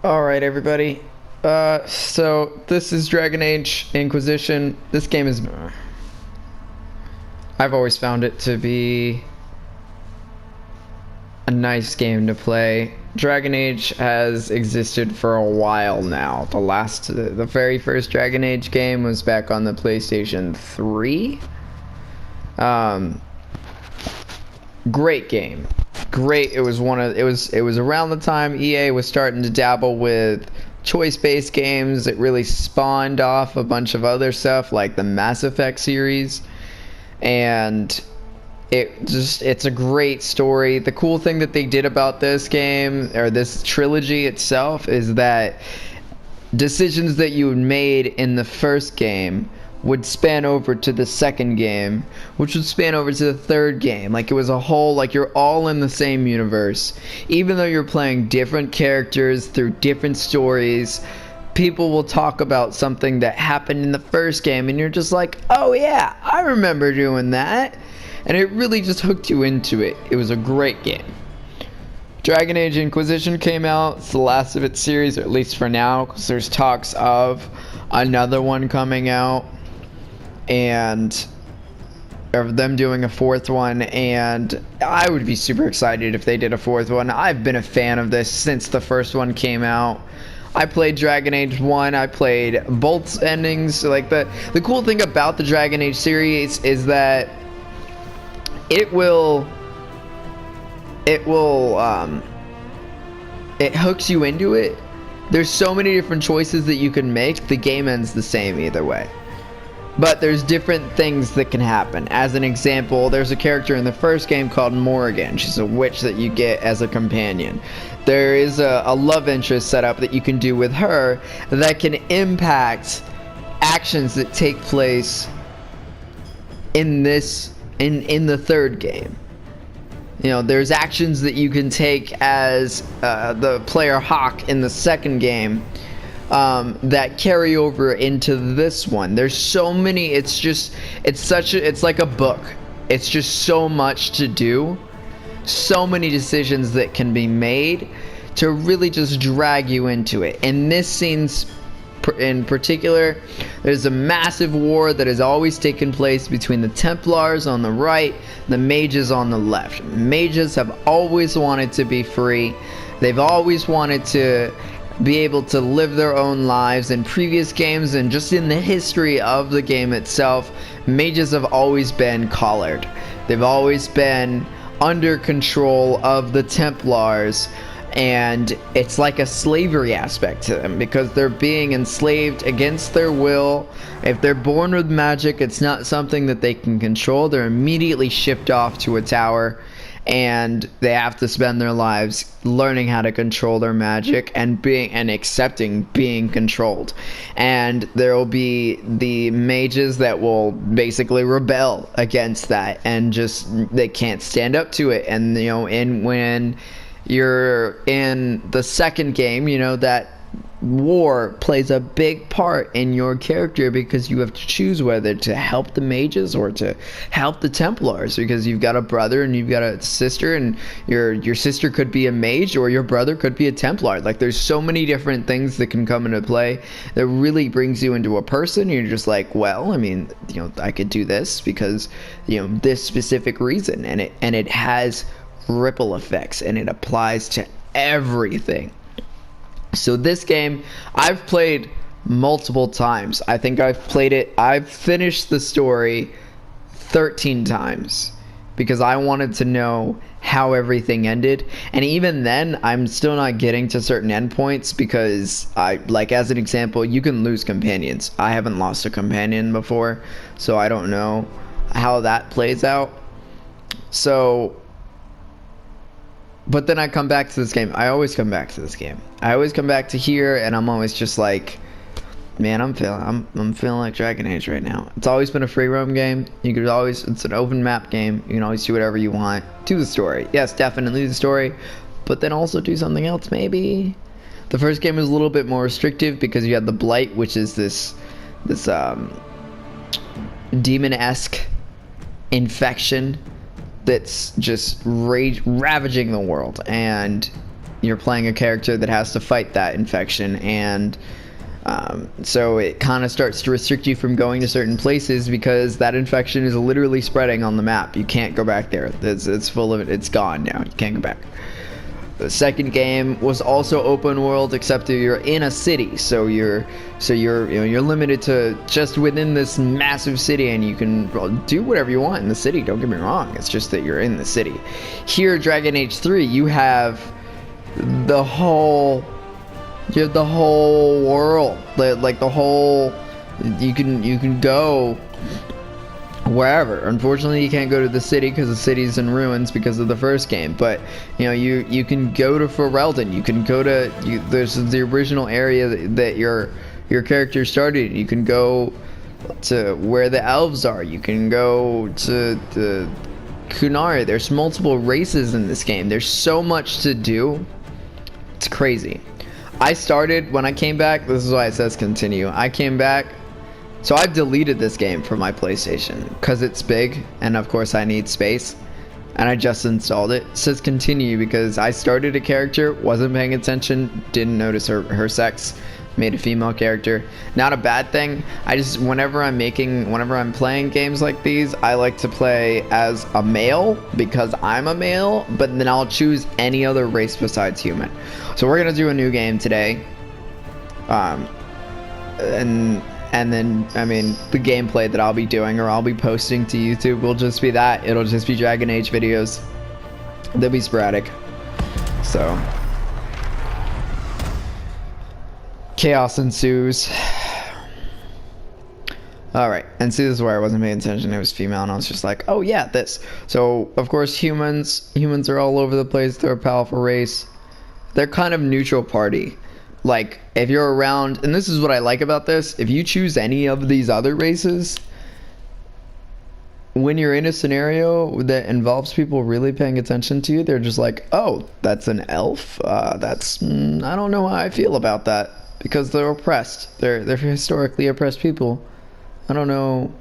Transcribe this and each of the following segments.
Alright, everybody. So this is Dragon Age Inquisition. This game is... I've always found it to be a nice game to play. Dragon Age has existed for a while now. The very first Dragon Age game was back on the PlayStation 3. Great game. Great. It was around the time EA was starting to dabble with choice-based games. It really spawned off a bunch of other stuff like the Mass Effect series, and it's a great story. The cool thing that they did about this game, or this trilogy itself, is that decisions that you made in the first game would span over to the second game, which would span over to the third game. Like, it was a whole, like, you're all in the same universe. Even though you're playing different characters through different stories, people will talk about something that happened in the first game, and you're just like, oh yeah, I remember doing that. And it really just hooked you into it. It was a great game. Dragon Age Inquisition came out. It's the last of its series, or at least for now, because there's talks of another one coming out, and of them doing a fourth one, and I would be super excited if they did a fourth one. I've been a fan of this since the first one came out. I played Dragon Age 1, I played both endings. Like, the cool thing about the Dragon Age series is that it hooks you into it. There's so many different choices that you can make. The game ends the same either way, but there's different things that can happen. As an example, there's a character in the first game called Morrigan. She's a witch that you get as a companion. There is a love interest set up that you can do with her that can impact actions that take place in the third game. You know, there's actions that you can take as the player Hawk in the second game that carry over into this one. There's so many. It's like a book. It's just so much to do, so many decisions that can be made to really just drag you into it. In this scene's in particular, there's a massive war that has always taken place between the Templars on the right, the mages on the left. Mages have always wanted to be free. They've always wanted to be able to live their own lives. In previous games and just in the history of the game itself, mages have always been collared. They've always been under control of the Templars, and it's like a slavery aspect to them because they're being enslaved against their will. If they're born with magic, it's not something that they can control. They're immediately shipped off to a tower, and they have to spend their lives learning how to control their magic and accepting being controlled. And there will be the mages that will basically rebel against that, and just they can't stand up to it. And you know, when you're in the second game, you know that war plays a big part in your character because you have to choose whether to help the mages or to help the Templars, because you've got a brother and you've got a sister, and your sister could be a mage or your brother could be a Templar. Like, there's so many different things that can come into play that really brings you into a person. You're just like, well, I mean, you know, I could do this because, you know, this specific reason, and it has ripple effects, and it applies to everything. So this game I've played multiple times. I think I've finished the story 13 times because I wanted to know how everything ended. And even then, I'm still not getting to certain endpoints because as an example, you can lose companions. I haven't lost a companion before, so I don't know how that plays out. But then I come back to this game. I always come back to this game. I always come back to here, and I'm always just like, man, I'm feeling like Dragon Age right now. It's always been a free roam game. It's an open map game. You can always do whatever you want. Do the story. Yes, definitely the story, but then also do something else maybe. The first game was a little bit more restrictive because you had the Blight, which is this demon-esque infection that's just ravaging the world, and you're playing a character that has to fight that infection, and so it kind of starts to restrict you from going to certain places because that infection is literally spreading on the map. You can't go back there. It's full of it. It's gone now. You can't go back. The second game was also open world, except you're in a city, so you're limited to just within this massive city, and you can do whatever you want in the city. Don't get me wrong. It's just that you're in the city. Here, Dragon Age 3, you have the whole world, like the whole. You can go wherever. Unfortunately, you can't go to the city because the city's in ruins because of the first game. But you can go to Ferelden. You can go to there's the original area that your character started. You can go to where the elves are. You can go to the Kunari. There's multiple races in this game. There's so much to do. It's crazy. I started when I came back. This is why it says continue. I came back. So I've deleted this game from my PlayStation because it's big, and of course I need space, and I just installed it. It says continue because I started a character, wasn't paying attention, didn't notice her sex, made a female character. Not a bad thing. I just, whenever I'm playing games like these, I like to play as a male because I'm a male, but then I'll choose any other race besides human. So we're gonna do a new game today, and then, I mean, the gameplay that I'll be doing or I'll be posting to YouTube will just be that. It'll just be Dragon Age videos. They'll be sporadic. So, chaos ensues. Alright, and see, this is where I wasn't paying attention. It was female, and I was just like, oh yeah, this. So, of course, humans are all over the place. They're a powerful race. They're kind of neutral party. Like, if you're around, and this is what I like about this, if you choose any of these other races, when you're in a scenario that involves people really paying attention to you, they're just like, oh, that's an elf? I don't know how I feel about that, because they're oppressed. They're historically oppressed people. I don't know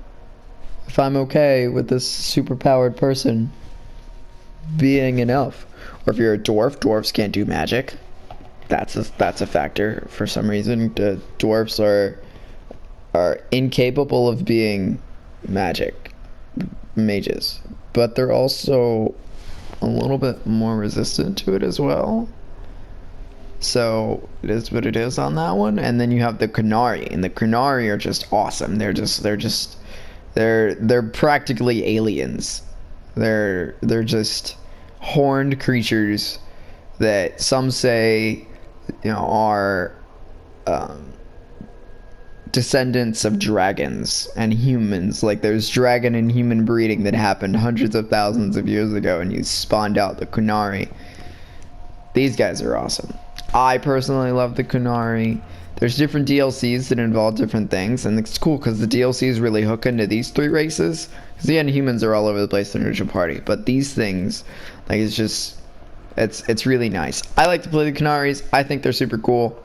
if I'm okay with this super-powered person being an elf. Or if you're a dwarf, dwarves can't do magic. That's a factor for some reason. The dwarves are incapable of being mages, but they're also a little bit more resistant to it as well. So it is what it is on that one. And then you have the Kunari, and the Kunari are just awesome. They're practically aliens. They're just horned creatures that some say are descendants of dragons and humans. Like, there's dragon and human breeding that happened hundreds of thousands of years ago, and you spawned out the Kunari. These guys are awesome. I personally love the Kunari. There's different DLCs that involve different things, and it's cool because the DLCs really hook into these three races. Because the end, humans are all over the place in the neutral party, but these things, like, it's really nice. I like to play the Canaries. I think they're super cool.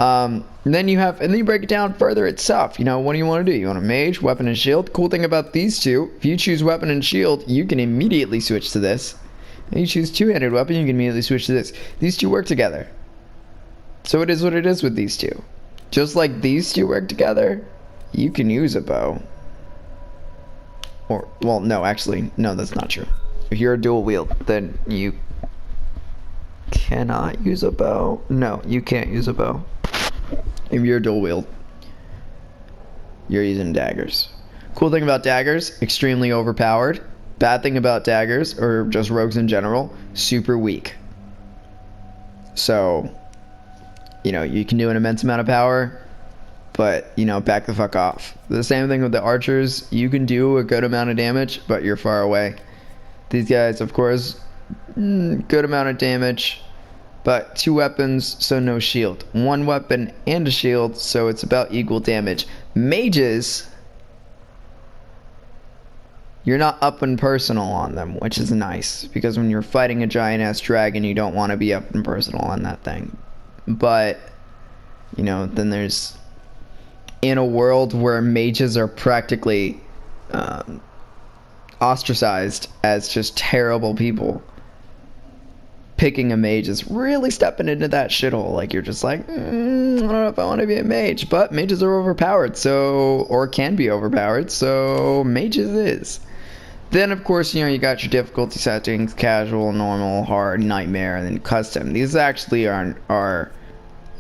And then you break it down further itself. What do you want to do? You want a mage, weapon, and shield? Cool thing about these two, if you choose weapon and shield, you can immediately switch to this. And you choose two-handed weapon, you can immediately switch to this. These two work together. So it is what it is with these two. Just like these two work together, you can use a bow. Or, well, no, actually, no, that's not true. If you're a dual wield, then you cannot use a bow. No, you can't use a bow. If you're a dual wield, you're using daggers. Cool thing about daggers, extremely overpowered. Bad thing about daggers, or just rogues in general, super weak. So, you can do an immense amount of power, but, back the fuck off. The same thing with the archers. You can do a good amount of damage, but you're far away. These guys, of course, good amount of damage, but two weapons, so no shield. One weapon and a shield, so it's about equal damage. Mages, you're not up and personal on them, which is nice, because when you're fighting a giant-ass dragon, you don't want to be up and personal on that thing. But, then there's, in a world where mages are practically ostracized as just terrible people, picking a mage is really stepping into that shithole. Like, you're just like, I don't know if I want to be a mage, but mages are overpowered, so, or can be overpowered, so mages is. Then, of course, you know, you got your difficulty settings: casual, normal, hard, nightmare, and then custom. These actually are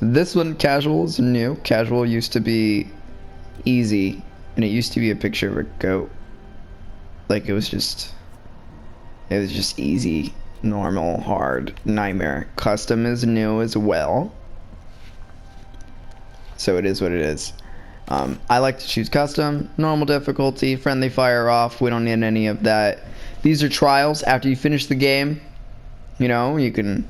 this one, casual, is new. Casual used to be easy, and it used to be a picture of a goat. Like, it was just easy, normal, hard, nightmare. Custom is new as well, so it is what it is. I like to choose custom, normal difficulty, friendly fire off. We don't need any of that. These are trials. After you finish the game, you know, you can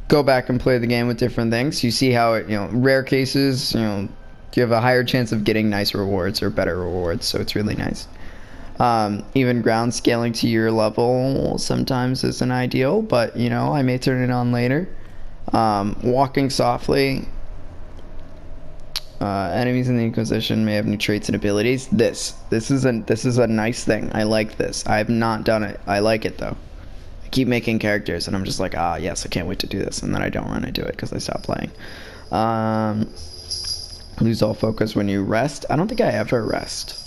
go back and play the game with different things. You see how it, you know, rare cases, you know, you have a higher chance of getting nice rewards or better rewards, so it's really nice. Even ground scaling to your level sometimes isn't ideal, but, you know, I may turn it on later. Walking softly. Enemies in the Inquisition may have new traits and abilities. This is a nice thing. I like this. I have not done it. I like it though. I keep making characters and I'm just like, ah, yes, I can't wait to do this, and then I don't run into it because I stop playing. Lose all focus when you rest. I don't think I ever rest.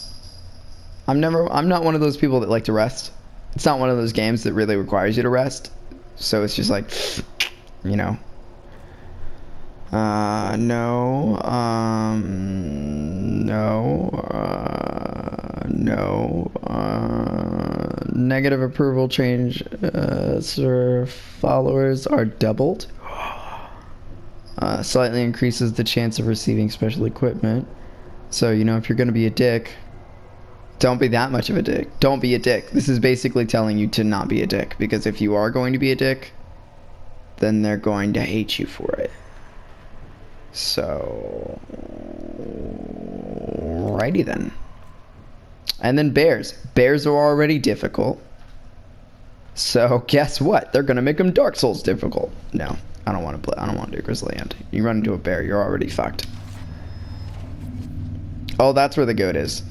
I'm not one of those people that like to rest. It's not one of those games that really requires you to rest. So it's just like, you know. Negative approval change for followers are doubled. Slightly increases the chance of receiving special equipment. So, you know, if you're gonna be a dick, don't be that much of a dick. Don't be a dick. This is basically telling you to not be a dick, because if you are going to be a dick, then they're going to hate you for it. So, righty then. And then bears. Bears are already difficult. So guess what? They're gonna make them Dark Souls difficult. No, I don't want to play. I don't want to do Grizzly End. You run into a bear, you're already fucked. Oh, that's where the goat is.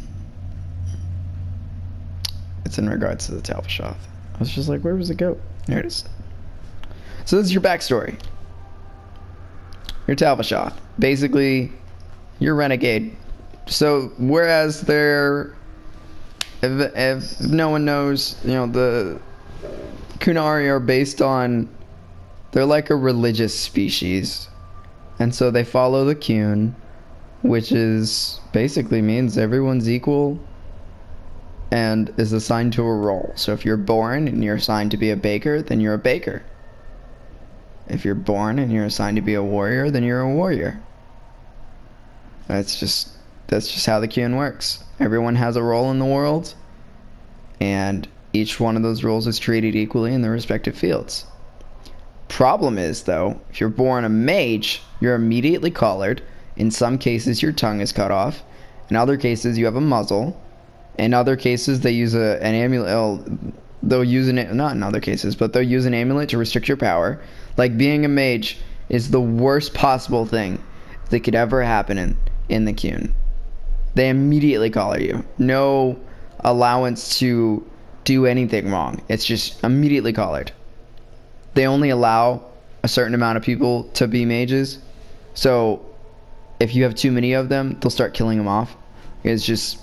It's in regards to the Talfashoth. I was just like, where was the goat? There it is. So this is your backstory. You're Talfashoth. Basically, you're renegade. So whereas if no one knows, you know, the Kunari are based on, they're like a religious species, and so they follow the Kun, which is basically means everyone's equal and is assigned to a role. So if you're born and you're assigned to be a baker, then you're a baker. If you're born and you're assigned to be a warrior, then you're a warrior. That's just how the Kun works. Everyone has a role in the world, and each one of those roles is treated equally in their respective fields. Problem is, though, if you're born a mage, you're immediately collared. In some cases, your tongue is cut off. In other cases, you have a muzzle. In other cases, they use an amulet. They'll use not in other cases, but they'll use an amulet to restrict your power. Like, being a mage is the worst possible thing that could ever happen in the Kun. They immediately collar you. No allowance to do anything wrong. It's just immediately collared. They only allow a certain amount of people to be mages. So if you have too many of them, they'll start killing them off. It's just,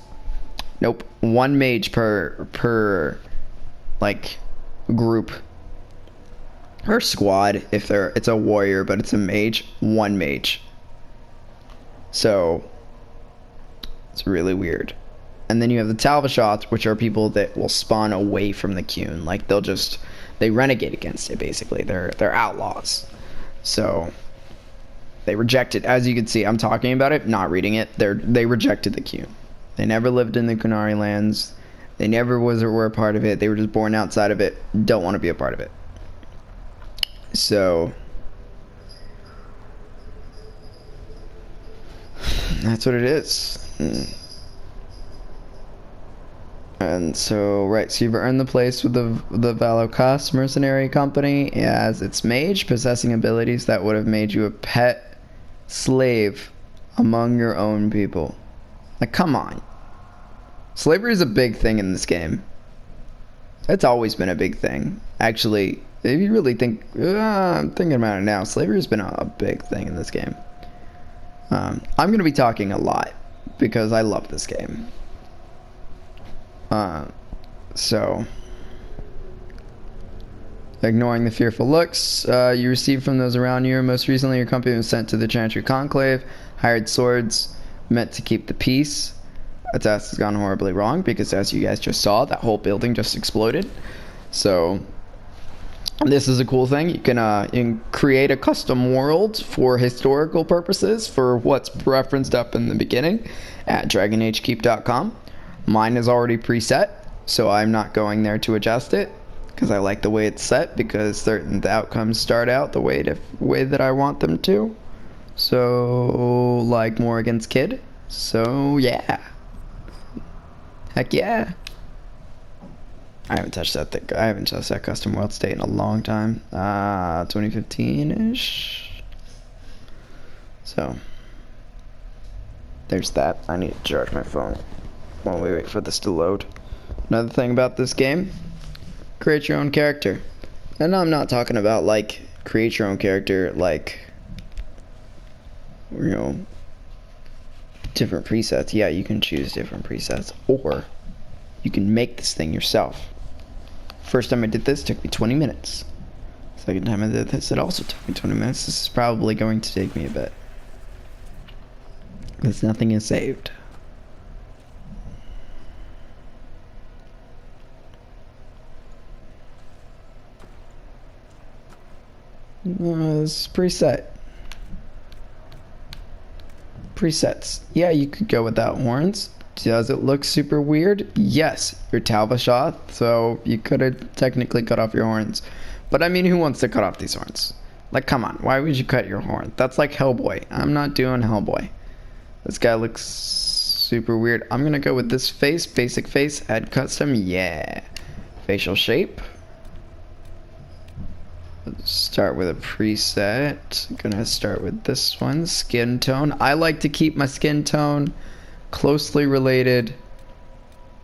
nope. One mage per like group or squad. If it's a warrior but it's a mage, one mage. So it's really weird. And then you have the Talfashoth, which are people that will spawn away from the Kun. Like, they renegade against it, basically. They're outlaws. So they reject it. As you can see, I'm talking about it, not reading it. They rejected the Kun. They never lived in the Kunari lands. They never were a part of it. They were just born outside of it. Don't want to be a part of it. So that's what it is. And so, right, so you've earned the place with the Valokast mercenary company as its mage, possessing abilities that would have made you a pet slave among your own people. Like, come on. Slavery is a big thing in this game. It's always been a big thing. Actually, If you really think, I'm thinking about it now, slavery has been a big thing in this game. I'm going to be talking a lot because I love this game. So, ignoring the fearful looks you receive from those around you. Most recently, your company was sent to the Chantry Conclave, hired swords meant to keep the peace. A task has gone horribly wrong because, as you guys just saw, that whole building just exploded. So, this is a cool thing. You can create a custom world for historical purposes for what's referenced up in the beginning at dragonagekeep.com. Mine is already preset, so I'm not going there to adjust it because I like the way it's set, because certain outcomes start out the way that I want them to. So, like Morrigan's kid. So, yeah. Heck yeah. I haven't touched that thing. I haven't touched that custom world state in a long time. 2015-ish. So, there's that. I need to charge my phone while we wait for this to load. Another thing about this game, create your own character. And I'm not talking about, like, create your own character, like, you know, different presets. Yeah, you can choose different presets, or you can make this thing yourself. First time I did this took me 20 minutes. Second time I did this, it also took me 20 minutes. This is probably going to take me a bit, because nothing is saved. This is preset. Presets. Yeah, you could go without horns. Does it look super weird? Yes, you're Talbashah, so you could have technically cut off your horns. But I mean, who wants to cut off these horns? Like, come on, why would you cut your horn? That's like Hellboy. I'm not doing Hellboy. This guy looks super weird. I'm gonna go with this face, basic face, add custom, yeah. Facial shape. Let's start with a preset. I'm gonna start with this one, skin tone. I like to keep my skin tone closely related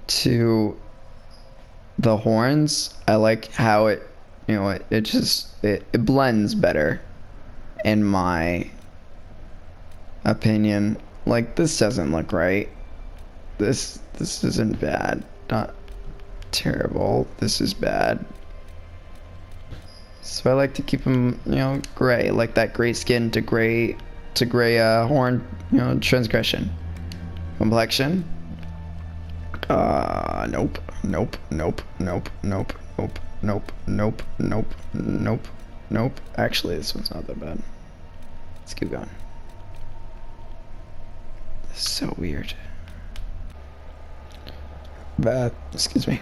to the horns. I like how it, you know, it blends better, in my opinion. Like, this doesn't look right. This isn't bad. Not terrible. This is bad. So I like to keep them, you know, gray, like that gray skin to gray horn, you know, transgression. Complexion. Nope, nope, nope, nope, nope, nope, nope, nope, nope, nope, nope. Actually, this one's not that bad. Let's keep going. This is so weird. Bad. Excuse me.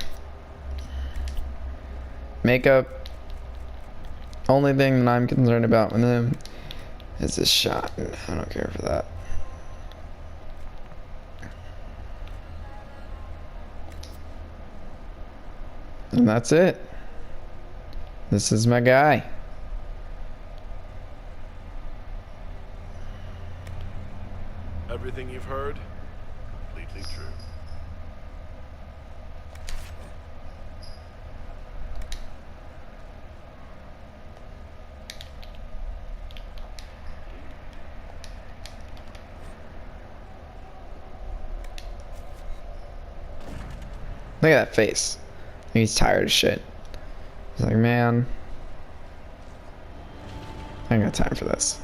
Makeup. Only thing that I'm concerned about with him is this shot. I don't care for that. And that's it. This is my guy. Everything you've heard, completely true. Look at that face. He's tired of shit. He's like, man, I ain't got time for this.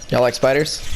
Y'all like spiders?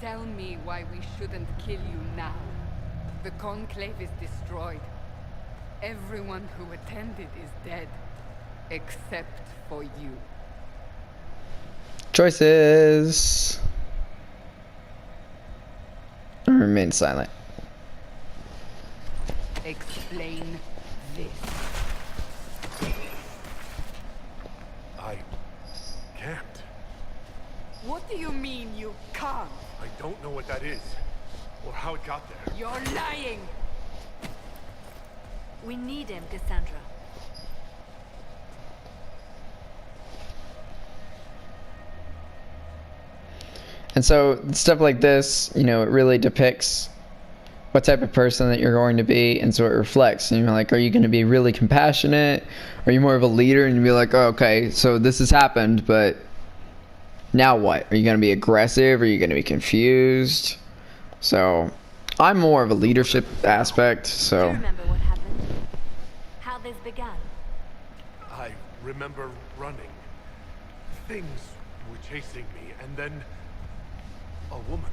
Tell me why we shouldn't kill you now. The Conclave is destroyed. Everyone who attended is dead. Except for you. Choices. Remain silent. Explain this. I can't. What do you mean you can't? I don't know what that is. Or how it got there. You're lying! We need him, Cassandra. And so stuff like this, you know, it really depicts what type of person that you're going to be, and so it reflects. And you're like, are you going to be really compassionate? Are you more of a leader and you be like, oh, okay, so this has happened, but now what? Are you going to be aggressive? Are you going to be confused? So I'm more of a leadership aspect, Do you so remember what happened? How this began? I remember running. Things were chasing me, and then a woman.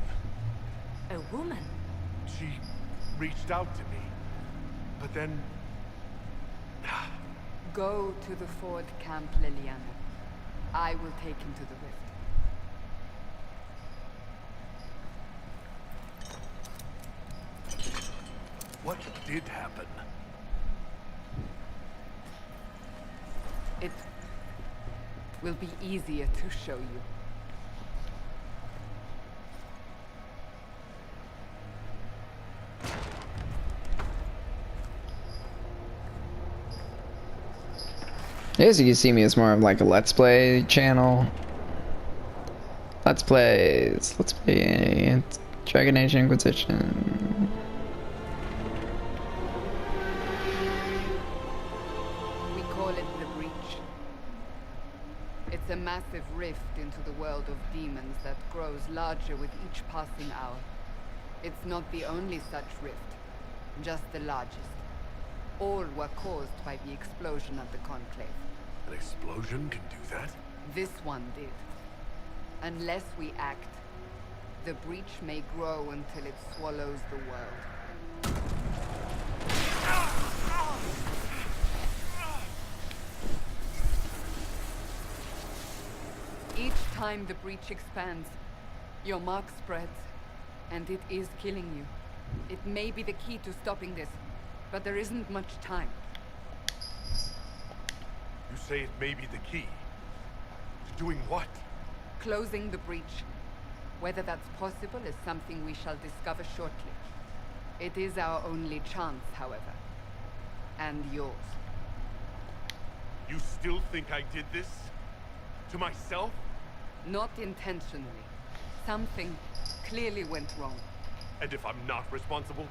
A woman? She reached out to me. But then Go to the Ford Camp, Liliana. I will take him to the rift. what did happen? It will be easier to show you. I guess you can see me as more of like a Let's Play channel. Let's play Dragon Age Inquisition. We call it the Breach. It's a massive rift into the world of demons that grows larger with each passing hour. It's not the only such rift, just the largest. All were caused by the explosion of the Conclave. An explosion can do that? This one did. Unless we act, the breach may grow until it swallows the world. Each time the breach expands, your mark spreads, and it is killing you. It may be the key to stopping this, but there isn't much time. You say it may be the key. To doing what? Closing the breach. Whether that's possible is something we shall discover shortly. It is our only chance, however. And yours. You still think I did this? To myself? Not intentionally. Something clearly went wrong. And if I'm not responsible?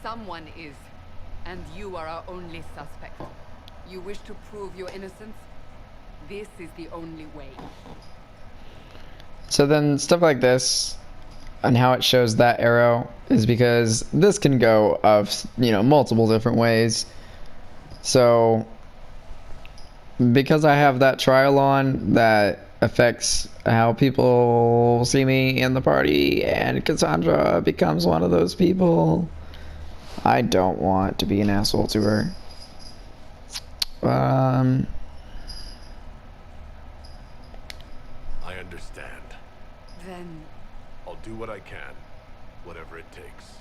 Someone is. And you are our only suspect. You wish to prove your innocence? This is the only way. So then stuff like this and how it shows that arrow is because this can go of, you know, multiple different ways. So because I have that trial on, that affects how people see me in the party, and Cassandra becomes one of those people. I don't want to be an asshole to her. I understand. Then I'll do what I can. Whatever it takes.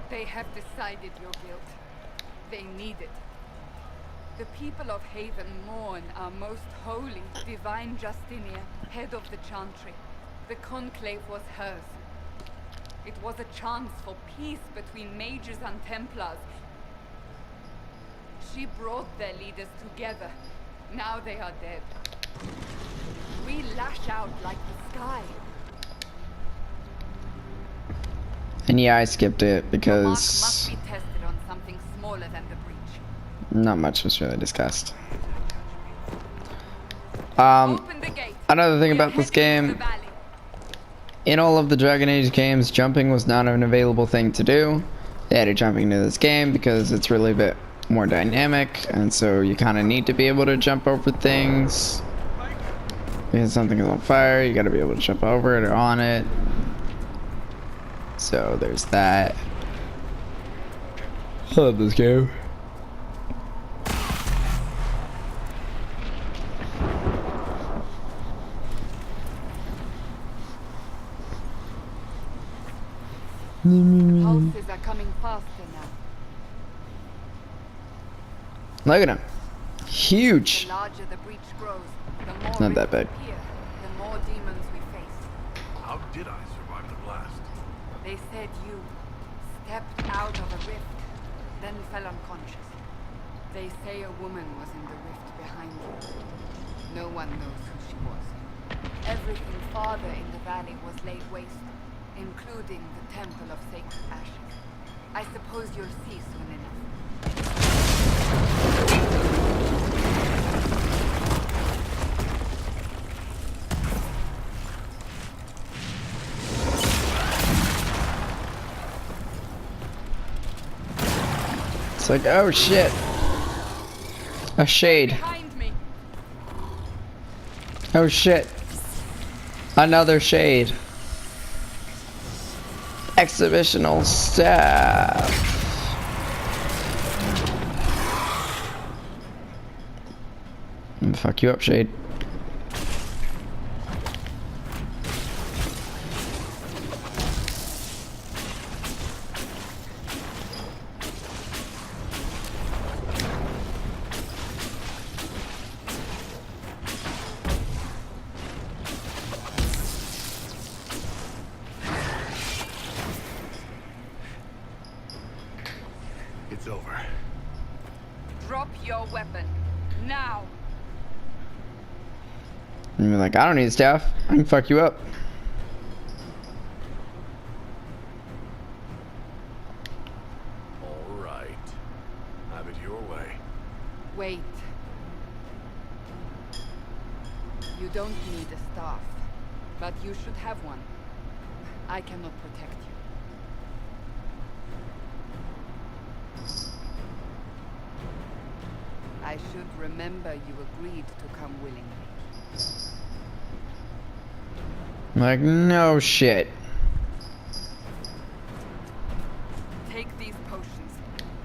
they have decided your guilt. They need it. The people of Haven mourn our most holy, divine Justinia, head of the Chantry. The Conclave was hers. It was a chance for peace between mages and Templars. She brought their leaders together. Now they are dead. We lash out like the sky. And yeah, I skipped it Your mark because must be tested on something smaller than the breach. not much was really discussed. Open the gate. Another thing We are about this heading to the game valley. in all of the Dragon Age games, jumping was not an available thing to do. They added jumping to this game because it's really a bit more dynamic, and so you kind of need to be able to jump over things. If something is on fire, you got to be able to jump over it or on it. So there's that. I love this game. The pulses are coming faster now. Look at him. Huge. The larger the breach grows, the more Not that big. appear, the more demons we face. How did I survive the blast? They said you stepped out of a rift, then fell unconscious. They say a woman was in the rift behind you. No one knows who she was. Everything farther in the valley was laid waste, including the Temple of Sacred Ashes. I suppose you'll see soon enough. It's like, oh shit. A shade. Behind me! Oh shit. Another shade. Exhibitional staff. Fuck you up, shade. It's over. Drop your weapon. Now! And you're like, I don't need staff. I can fuck you up. All right. Have it your way. Wait. You don't need a staff, but you should have one. I cannot protect you. I should remember you agreed to come willingly. Like, no shit. Take these potions.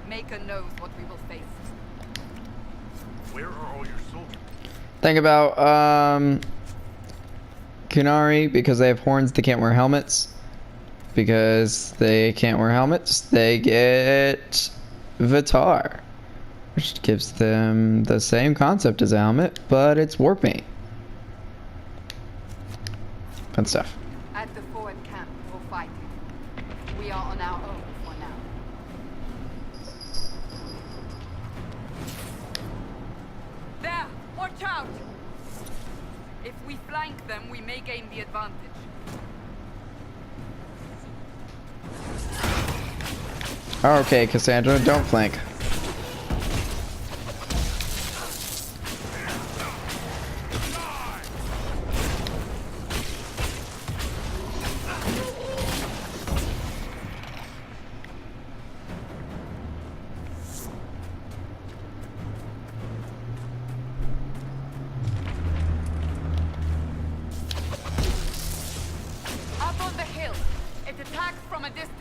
Maker knows what we will face. Where are all your soldiers? Think about, Kunari, because they have horns, they can't wear helmets. Because they can't wear helmets, they get Vitar. Which gives them the same concept as a helmet, but it's war paint. Fun stuff. At the forward camp for fighting. We are on our own for now. There! Watch out! If we flank them, we may gain the advantage. Okay, Cassandra, don't flank. Up on the hill! It attacks from a distance!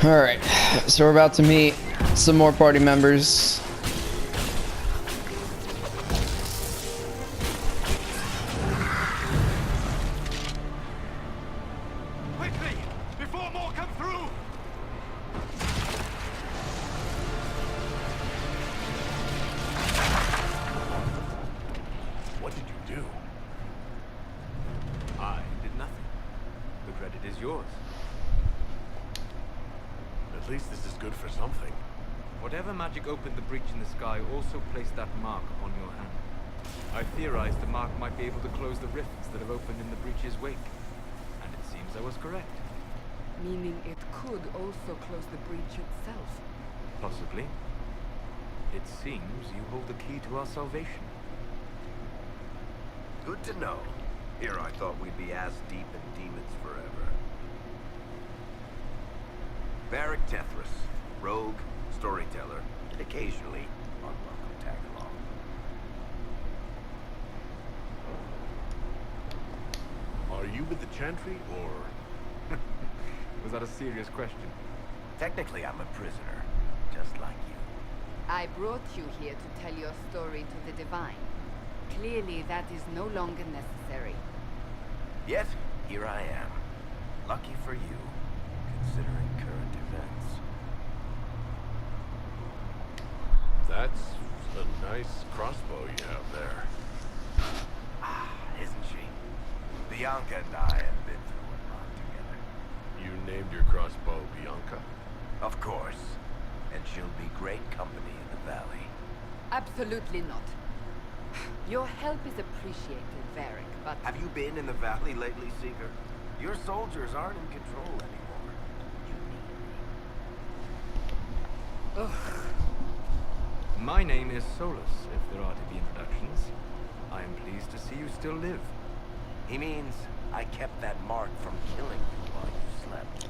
Alright, so we're about to meet some more party members. Quickly! Before more come through! What did you do? I did nothing. The credit is yours. At least this is good for something. Whatever magic opened the breach in the sky also placed that mark upon your hand. I theorized the mark might be able to close the rifts that have opened in the breach's wake. And it seems I was correct. Meaning it could also close the breach itself. Possibly. It seems you hold the key to our salvation. Good to know. Here I thought we'd be ass deep in demons forever. Varric Tethras, rogue, storyteller, and occasionally unwelcome tag along. Are you with the Chantry, or...? Was that a serious question? Technically, I'm a prisoner, just like you. I brought you here to tell your story to the Divine. Clearly that is no longer necessary. Yet, here I am. Lucky for you, considering current events. That's a nice crossbow you have there. Ah, isn't she? Bianca and I have been through a lot together. You named your crossbow Bianca? Of course. And she'll be great company in the valley. Absolutely not. Your help is appreciated, Varric, but... Have you been in the valley lately, Seeker? Your soldiers aren't in control anymore. You need me. Ugh. My name is Solus, if there are to be introductions. I am pleased to see you still live. He means I kept that mark from killing you while you slept.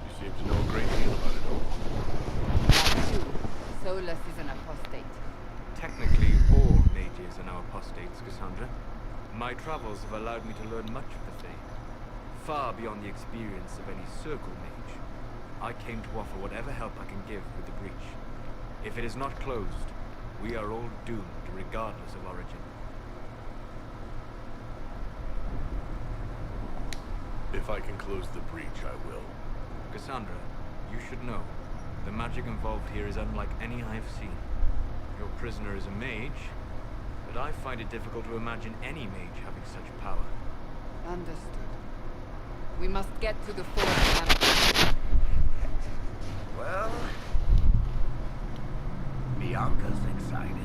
You seem to know a great deal about it all. That too. Solus is an apostate. Technically, all mages are now apostates, Cassandra. My travels have allowed me to learn much of the faith, far beyond the experience of any circle mage. I came to offer whatever help I can give with the breach. If it is not closed, we are all doomed, regardless of origin. If I can close the breach, I will. Cassandra, you should know, the magic involved here is unlike any I have seen. Your prisoner is a mage, but I find it difficult to imagine any mage having such power. Understood. We must get to the fourth camp. Well, Bianca's excited.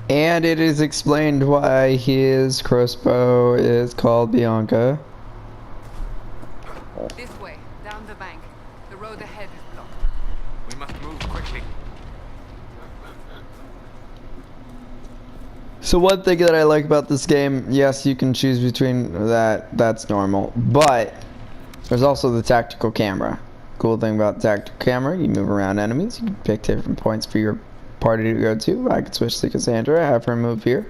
And it is explained why his crossbow is called Bianca. This way, down the bank. The road ahead is blocked. We must move quickly. So one thing that I like about this game, yes, you can choose between that, that's normal, but there's also the tactical camera. Cool thing about the tactical camera, you move around enemies, you can pick different points for your party to go to. I could switch to Cassandra, have her move here.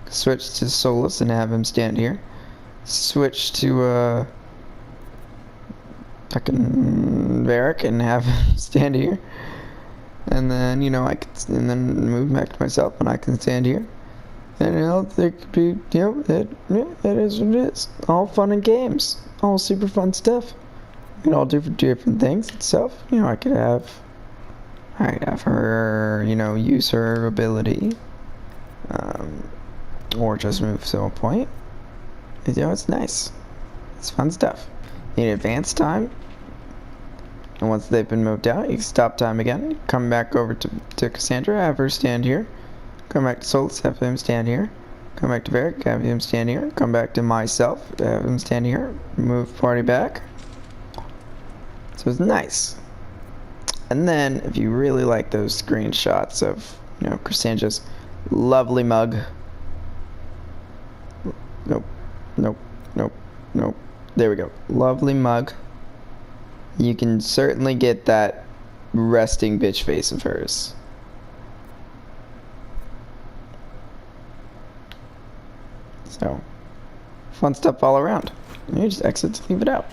Switch to Solus and have him stand here. Switch to fucking Varric and have him stand here. And then, you know, I could, and then move back to myself and I can stand here. And, you know, there could be, you know, it is what it is. All fun and games. All super fun stuff. We can all do different things and stuff. You know, I could have her, you know, use her ability. Or just move to a point. You know, it's nice. It's fun stuff. You need advance time. And once they've been moved out, you can stop time again. Come back over to Cassandra, have her stand here. Come back to Solus, have him stand here. Come back to Varric, have him stand here. Come back to myself, have him stand here. Move party back. So it's nice. And then, if you really like those screenshots of, you know, Cassandra's lovely mug. Nope, nope, nope, nope. There we go. Lovely mug. You can certainly get that resting bitch face of hers. So, fun stuff all around. You just exit to leave it out.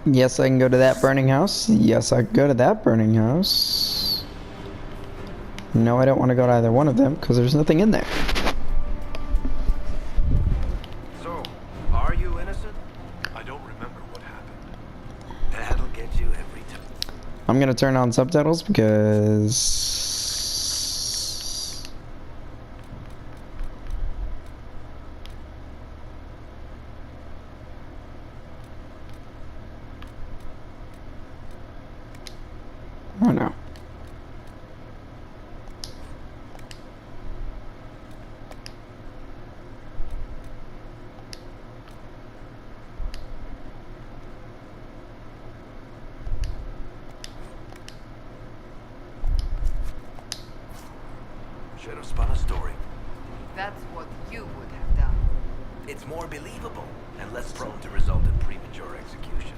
Yes, I can go to that burning house. Yes, I can go to that burning house. No, I don't want to go to either one of them because there's nothing in there. So, are you innocent? I don't remember what happened. That'll get you every time. I'm gonna turn on subtitles because oh no. Should have spun a story. That's what you would have done. It's more believable and less prone to result in premature execution.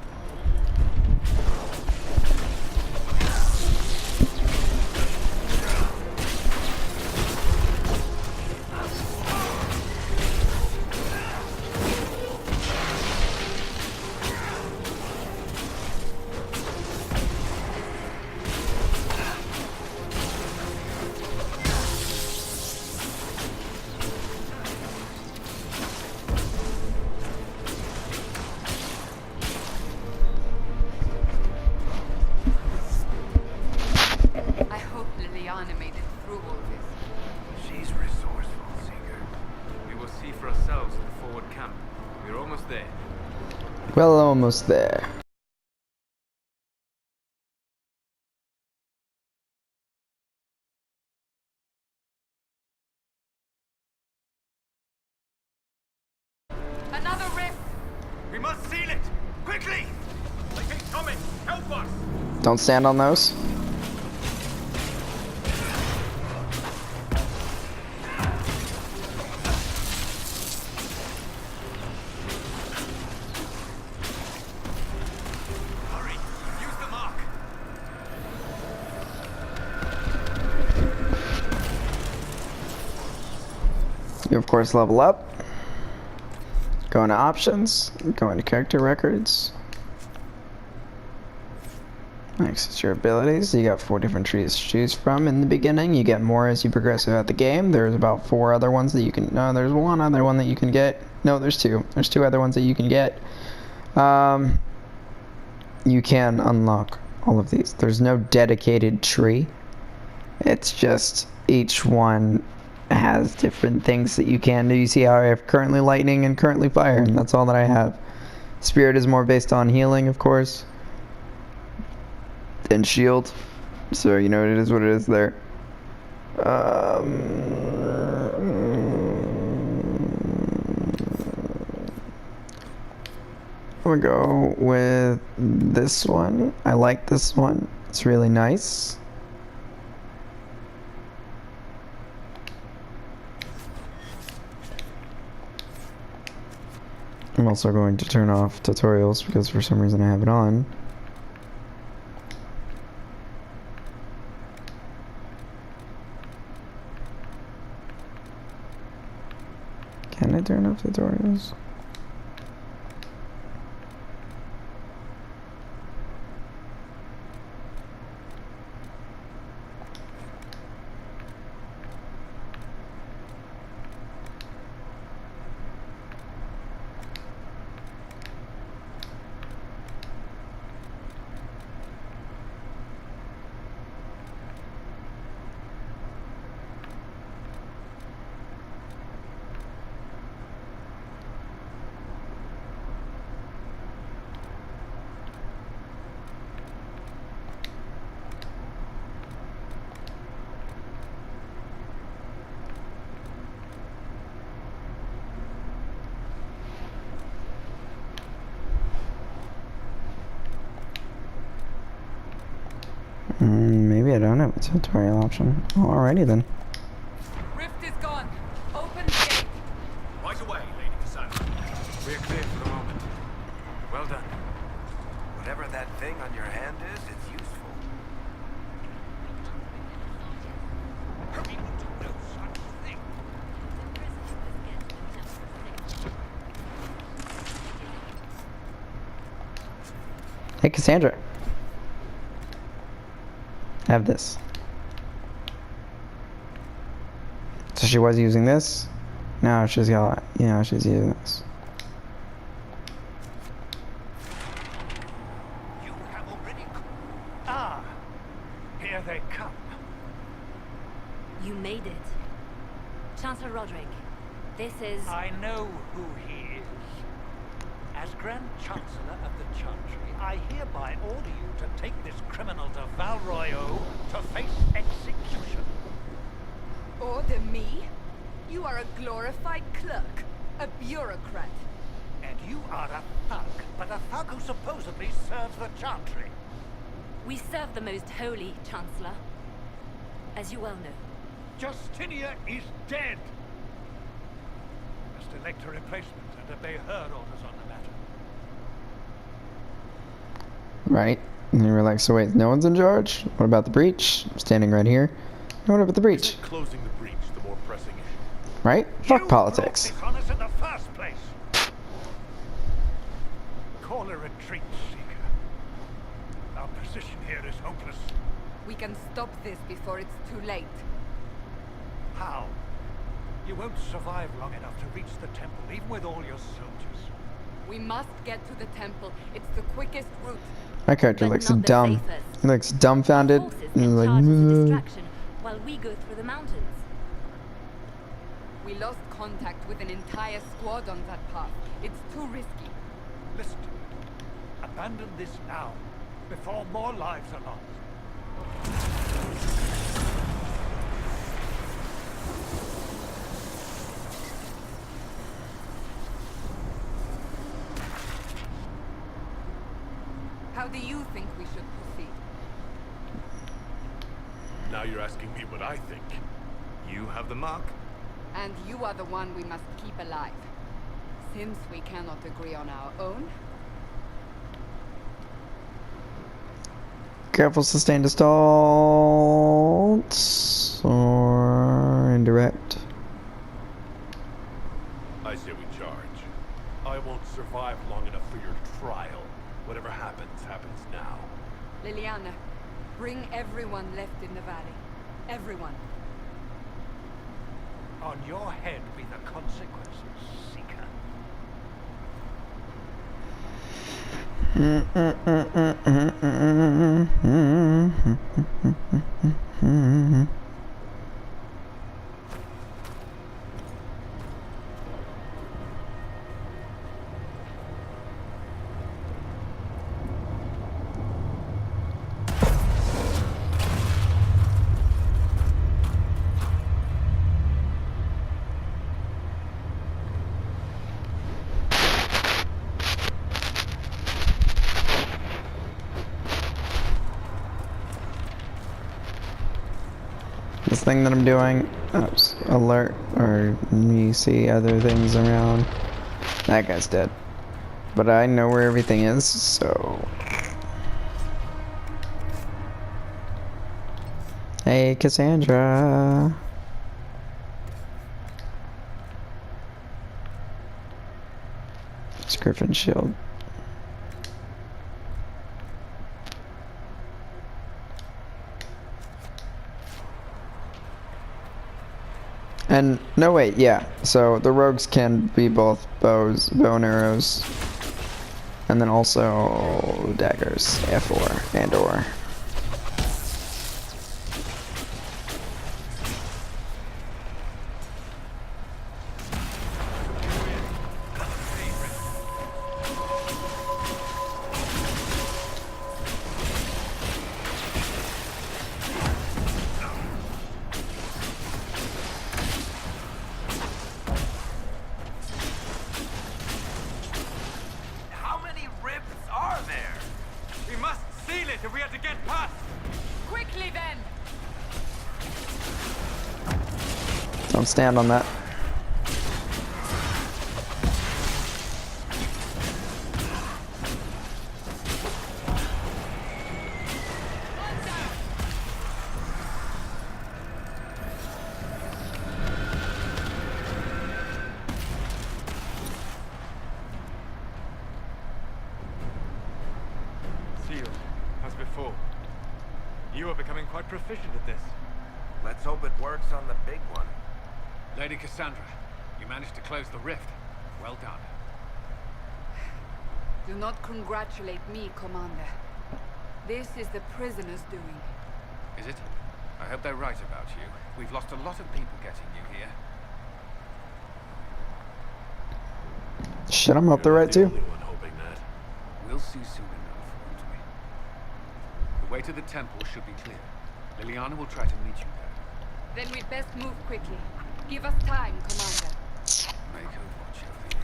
I hope Liliana made it through all this. She's resourceful, Seeker. We will see for ourselves at the forward camp. We're almost there. Well, almost there. Another rift! We must seal it! Quickly! Like it's coming! Help us! Don't stand on those. Hurry! Use the mark! You of course level up. Go into options. Go into character records. Access your abilities. You got 4 different trees to choose from in the beginning. You get more as you progress throughout the game. There's about 4 other ones that you can. No, there's one other one that you can get. No, there's 2. There's 2 other ones that you can get. You can unlock all of these. There's no dedicated tree. It's just each one has different things that you can do. You see how I have currently lightning and currently fire, and that's all that I have. Spirit is more based on healing, of course, and shield. So you know it is what it is there. I'm gonna go with this one. I like this one. It's really nice. I'm also going to turn off tutorials because for some reason I have it on. Can I turn off tutorials? Maybe I don't have a tutorial option. Alrighty then. Rift is gone. Open the gate. Right away, Lady Cassandra. We're clear for the moment. Well done. Whatever that thing on your hand is, it's useful. Hey, Cassandra. Have this. So she was using this. Now she's got, she's using this. You have already... Ah, here they come. You made it. Chancellor Roderick, this is... I know who he is. As Grand Chancellor of the Chantry, I hereby order you to take this criminal to Val Royeaux to face execution. Order me? You are a glorified clerk, a bureaucrat. And you are a thug, but a thug who supposedly serves the Chantry. We serve the most holy, Chancellor. As you well know. Justinia is dead. Must elect a replacement and obey her orders on the matter. Right. And you were like, so wait, no one's in charge? What about the breach? I'm standing right here. What about the breach? Isn't closing the breach the more pressing issue? Right? Fuck You politics. brought this on us in the first place. Call a retreat, Seeker. Our position here is hopeless. We can stop this before it's too late. How? You won't survive long enough to reach the temple, even with all your soldiers. We must get to the temple. It's the quickest route. My character But looks not the dumb. safest. He looks dumbfounded. Our forces And he's can like, charge as a "Moo." distraction while we go through the mountains. We lost contact with an entire squad on that path. It's too risky. Listen to me. Abandon this now, before more lives are lost. How do you think we should proceed? Now you're asking me what I think. You have the mark. And you are the one we must keep alive. Since we cannot agree on our own, Careful, sustained assaults or indirect. I say we charge. I won't survive long enough for your trial. Whatever happens, happens now. Liliana, bring everyone left in the valley. Everyone. On your head be the consequences, Seeker. This thing that I'm doing, oops, alert, or me see other things around. That guy's dead. But I know where everything is, so... Hey, Cassandra. It's Griffin Shield. And, no wait, yeah, so the rogues can be both bow and arrows, and then also daggers, F4 and or. How many ribs are there? We must seal it if we are to get past. Quickly then! Don't stand on that. as before. You are becoming quite proficient at this. Let's hope it works on the big one. Lady Cassandra, you managed to close the rift. Well done. Do not congratulate me, Commander. This is the prisoner's doing. Is it? I hope they're right about you. We've lost a lot of people getting you here. Shit, I'm up there right too. We'll see soon enough, won't we? The way to the temple should be clear. Liliana will try to meet you there. Then we'd best move quickly. Give us time, Commander. Make her watch over you,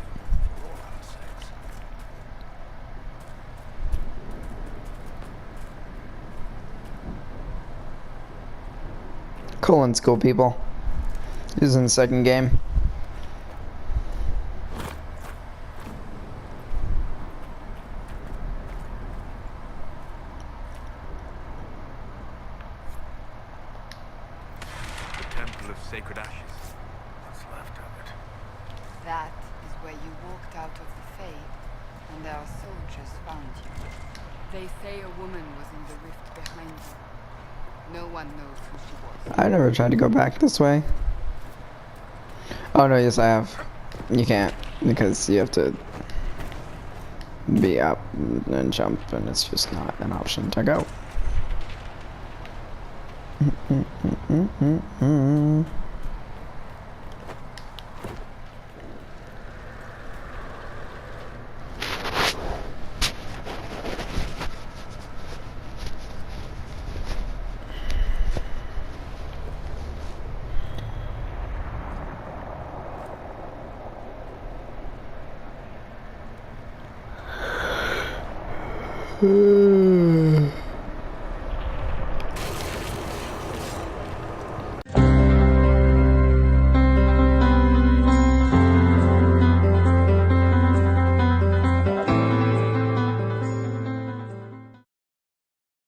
for all our sakes. Cool school, people. This is in the second game. Sacred ashes. What's left of it? That is where you walked out of the Fade, and our soldiers found you. They say a woman was in the rift behind you. No one knows who she was. I never tried to go back this way. Oh no, yes I have. You can't, because you have to be up and jump, and it's just not an option to go.